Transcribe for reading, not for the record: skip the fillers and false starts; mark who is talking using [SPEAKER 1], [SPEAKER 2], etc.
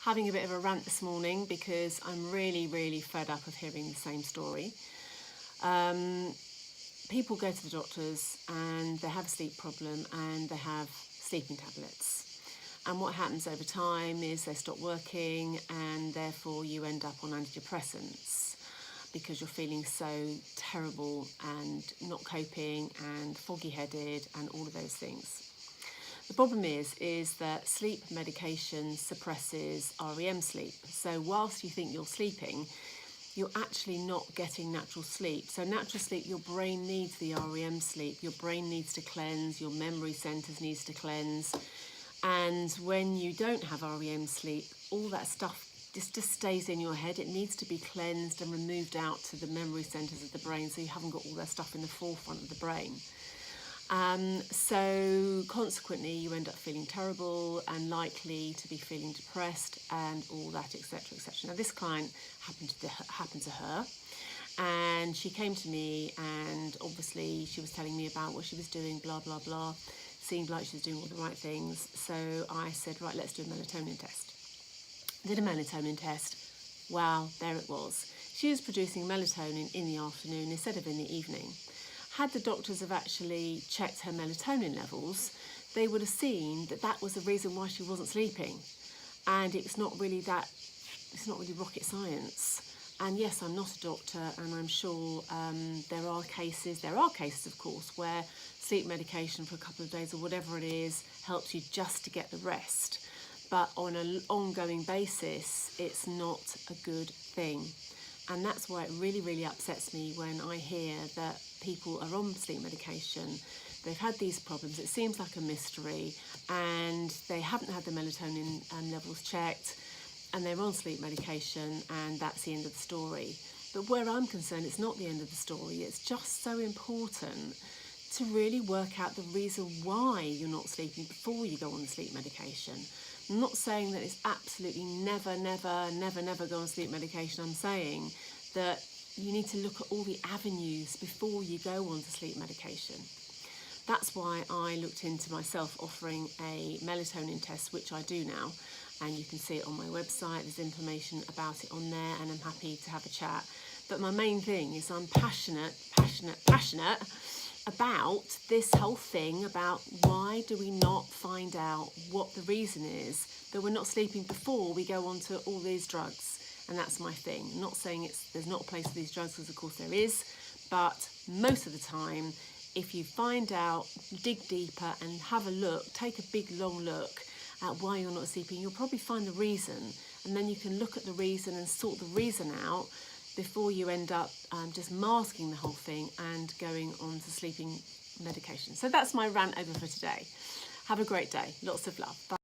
[SPEAKER 1] having a bit of a rant this morning because I'm really fed up of hearing the same story. People go to the doctors and they have a sleep problem and they have sleeping tablets. And what happens over time is they stop working and therefore you end up on antidepressants because you're feeling so terrible and not coping and foggy-headed and all of those things. The problem is that sleep medication suppresses REM sleep. So whilst you think you're sleeping, you're actually not getting natural sleep. So natural sleep, your brain needs the REM sleep. Your brain needs to cleanse, your memory centres needs to cleanse. And when you don't have REM sleep, all that stuff just stays in your head. It needs to be cleansed and removed out to the memory centres of the brain so you haven't got all that stuff in the forefront of the brain. So consequently you end up feeling terrible and likely to be feeling depressed and all that, etc, etc. Now this client happened to her, and she came to me and obviously she was telling me about what she was doing, blah blah blah. Seemed like she was doing all the right things. So I said, right, let's do a melatonin test. Did a melatonin test. Wow, there it was. She was producing melatonin in the afternoon instead of in the evening. Had the doctors have actually checked her melatonin levels, they would have seen that that was the reason why she wasn't sleeping. And it's not really rocket science. And yes, I'm not a doctor, and I'm sure there are cases of course, where sleep medication for a couple of days or whatever it is helps you just to get the rest. But on an ongoing basis, it's not a good thing. And that's why it really upsets me when I hear that people are on sleep medication, they've had these problems, it seems like a mystery, and they haven't had the melatonin levels checked, and they're on sleep medication, and that's the end of the story. But where I'm concerned, it's not the end of the story. It's just so important to really work out the reason why you're not sleeping before you go on the sleep medication. I'm not saying that it's absolutely never go on sleep medication. I'm saying that you need to look at all the avenues before you go on to sleep medication. That's why I looked into myself offering a melatonin test, which I do now, and you can see it on my website. There's information about it on there, and I'm happy to have a chat. But my main thing is I'm passionate about this whole thing about why do we not find out what the reason is that we're not sleeping before we go on to all these drugs. And that's my thing. I'm not saying there's not a place for these drugs, because of course there is, but most of the time, if you find out, dig deeper and have a look, take a big long look at why you're not sleeping, you'll probably find the reason, and then you can look at the reason and sort the reason out before you end up just masking the whole thing and going on to sleeping medication. So that's my rant over for today. Have a great day. Lots of love. Bye.